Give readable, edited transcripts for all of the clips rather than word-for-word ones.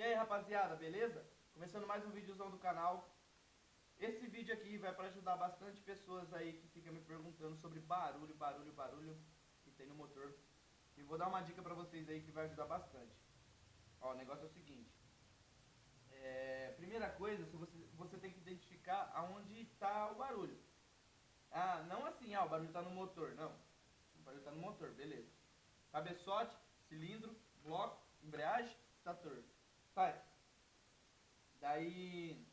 E aí, rapaziada, beleza? Começando mais um videozão do canal. Esse vídeo aqui vai para ajudar bastante pessoas aí que ficam me perguntando sobre barulho que tem no motor. E vou dar uma dica para vocês aí que vai ajudar bastante. Ó, o negócio é o seguinte. Primeira coisa, você tem que identificar aonde está o barulho. Ah, não assim, o barulho está no motor, não. O barulho está no motor, beleza. Cabeçote, cilindro, bloco, embreagem, stator. Tá. Daí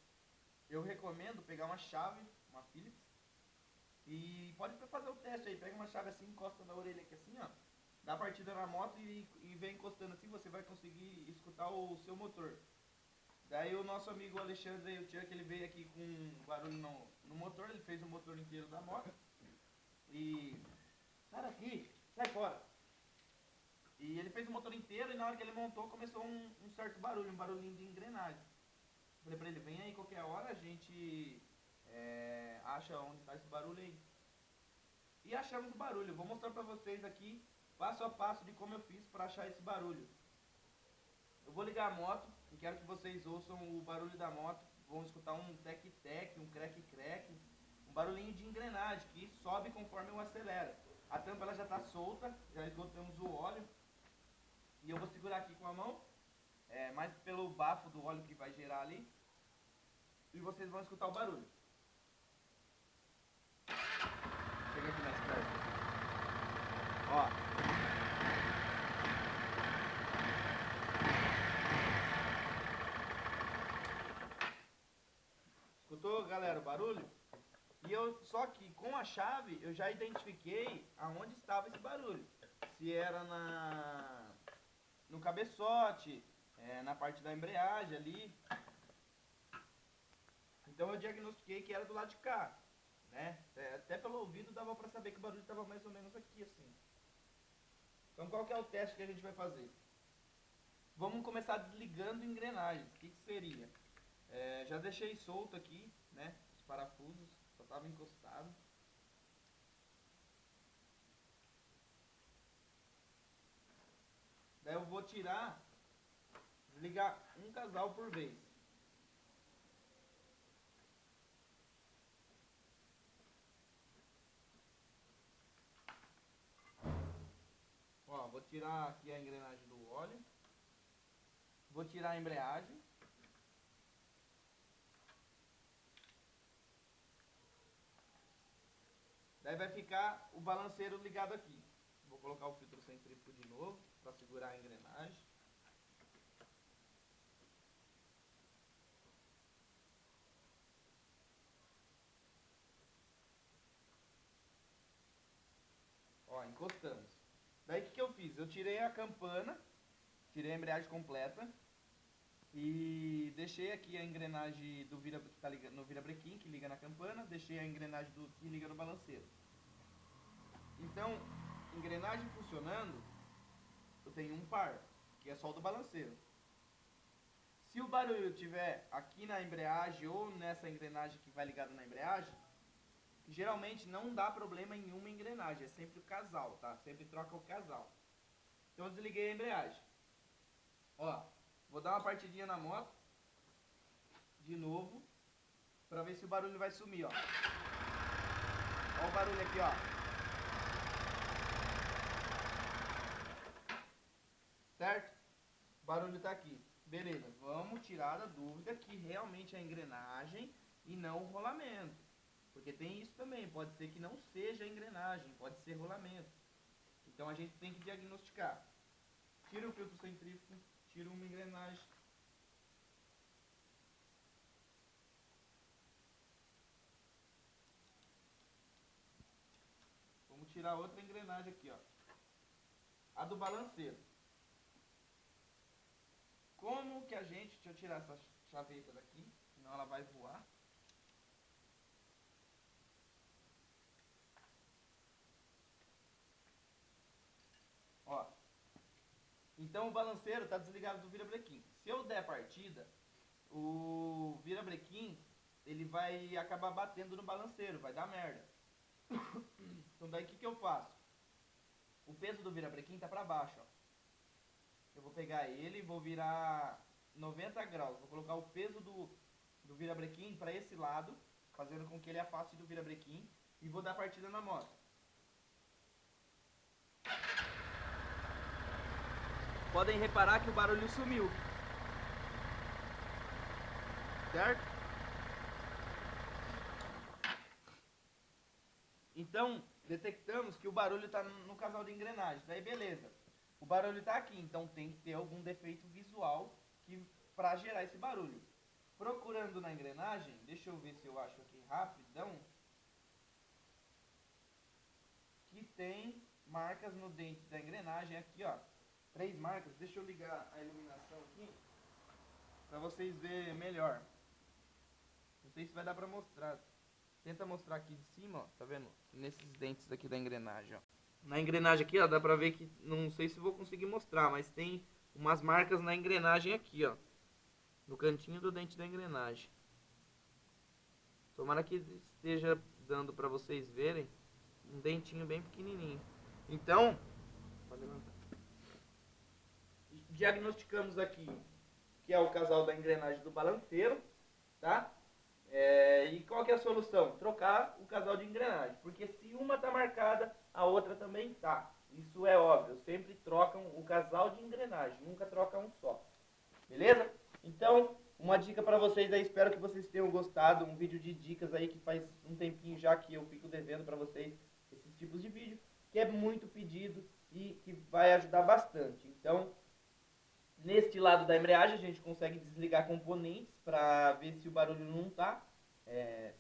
eu recomendo pegar uma chave, uma Phillips, e pode fazer o teste aí. Pega uma chave assim, encosta na orelha aqui assim, ó. Dá partida na moto e vem encostando assim, você vai conseguir escutar o seu motor. Daí o nosso amigo Alexandre, o Chuck, ele veio aqui com barulho no motor, ele fez o motor inteiro da moto. E... sai daqui, sai fora. E ele fez o motor inteiro e na hora que ele montou começou um certo barulho, um barulhinho de engrenagem. Falei pra ele, vem aí qualquer hora, a gente acha onde tá esse barulho aí. E achamos o barulho. Vou mostrar pra vocês aqui, passo a passo, de como eu fiz pra achar esse barulho. Eu vou ligar a moto e quero que vocês ouçam o barulho da moto. Vão escutar um tec-tec, um crec-crec, um barulhinho de engrenagem que sobe conforme eu acelero. A tampa ela já tá solta, já esgotamos o óleo. E eu vou segurar aqui com a mão, mais pelo bafo do óleo que vai gerar ali. E vocês vão escutar o barulho. Chega aqui mais perto. Ó. Escutou, galera, o barulho? Só que com a chave eu já identifiquei aonde estava esse barulho. Se era no cabeçote, na parte da embreagem ali. Então eu diagnostiquei que era do lado de cá, né? Até pelo ouvido dava pra saber que o barulho estava mais ou menos aqui assim. Então qual que é o teste que a gente vai fazer? Vamos começar desligando engrenagens. O que seria? Já deixei solto aqui, né? Os parafusos, só estava encostado. Daí eu vou tirar, desligar um casal por vez. Ó, vou tirar aqui a engrenagem do óleo. Vou tirar a embreagem. Daí vai ficar o balanceiro ligado aqui. Vou colocar o filtro centrífugo de novo para segurar a engrenagem. Ó, encostamos. Daí o que eu fiz? Eu tirei a campana, tirei a embreagem completa e deixei aqui a engrenagem do que tá no virabrequim, que liga na campana, deixei a engrenagem que liga no balanceiro. Então, engrenagem funcionando, eu tenho um par, que é só o do balanceiro. Se o barulho tiver aqui na embreagem ou nessa engrenagem que vai ligado na embreagem, geralmente não dá problema em uma engrenagem, é sempre o casal, tá? Sempre troca o casal. Então eu desliguei a embreagem. Ó, vou dar uma partidinha na moto, de novo, pra ver se o barulho vai sumir, ó. Ó o barulho aqui, ó. Certo? O barulho tá aqui. Beleza, vamos tirar da dúvida que realmente é a engrenagem e não o rolamento. Porque tem isso também, pode ser que não seja a engrenagem, pode ser rolamento. Então a gente tem que diagnosticar. Tira o filtro centrífugo, tira uma engrenagem. Vamos tirar outra engrenagem aqui, ó. A do balanceiro. Como que a gente... deixa eu tirar essa chaveta daqui, senão ela vai voar. Ó. Então o balanceiro está desligado do virabrequim. Se eu der partida, o virabrequim ele vai acabar batendo no balanceiro, vai dar merda. Então daí o que eu faço? O peso do virabrequim tá para baixo, ó. Eu vou pegar ele e vou virar 90 graus. Vou colocar o peso do virabrequim para esse lado, fazendo com que ele afaste do virabrequim. E vou dar partida na moto. Podem reparar que o barulho sumiu. Certo? Então, detectamos que o barulho está no casal de engrenagem. Daí, beleza. O barulho está aqui, então tem que ter algum defeito visual para gerar esse barulho. Procurando na engrenagem, deixa eu ver se eu acho aqui rapidão, que tem marcas no dente da engrenagem aqui, ó. 3 marcas. Deixa eu ligar a iluminação aqui para vocês verem melhor. Não sei se vai dar para mostrar. Tenta mostrar aqui de cima, ó, tá vendo? Nesses dentes aqui da engrenagem, ó. Na engrenagem aqui, ó, dá pra ver que, não sei se vou conseguir mostrar, mas tem umas marcas na engrenagem aqui, ó. No cantinho do dente da engrenagem. Tomara que esteja dando pra vocês verem. Um dentinho bem pequenininho. Então, pode levantar. Diagnosticamos aqui que é o casal da engrenagem do balanceiro, tá? E qual que é a solução? Trocar o casal de engrenagem, porque se uma está marcada, a outra também tá. Isso é óbvio, sempre trocam o casal de engrenagem, nunca trocam um só. Beleza? Então, uma dica para vocês aí, espero que vocês tenham gostado, um vídeo de dicas aí que faz um tempinho já que eu fico devendo para vocês esses tipos de vídeo, que é muito pedido e que vai ajudar bastante. Então, neste lado da embreagem a gente consegue desligar componentes para ver se o barulho não está,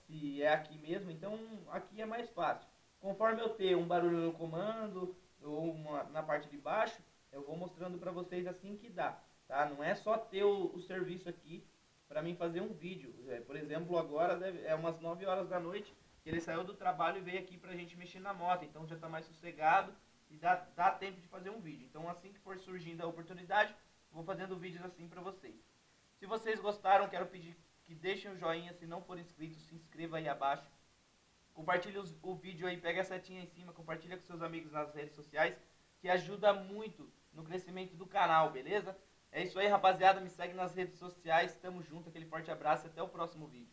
se é aqui mesmo, então aqui é mais fácil. Conforme eu ter um barulho no comando ou na parte de baixo, eu vou mostrando para vocês assim que dá, tá? Não é só ter o serviço aqui para mim fazer um vídeo. Por exemplo, agora é umas 9 horas da noite que ele saiu do trabalho e veio aqui para a gente mexer na moto, então já está mais sossegado e dá tempo de fazer um vídeo. Então assim que for surgindo a oportunidade, vou fazendo vídeos assim pra vocês. Se vocês gostaram, quero pedir que deixem o joinha. Se não for inscrito, se inscreva aí abaixo. Compartilhe o vídeo aí, pega a setinha em cima, compartilha com seus amigos nas redes sociais, que ajuda muito no crescimento do canal, beleza? É isso aí, rapaziada. Me segue nas redes sociais. Tamo junto, aquele forte abraço e até o próximo vídeo.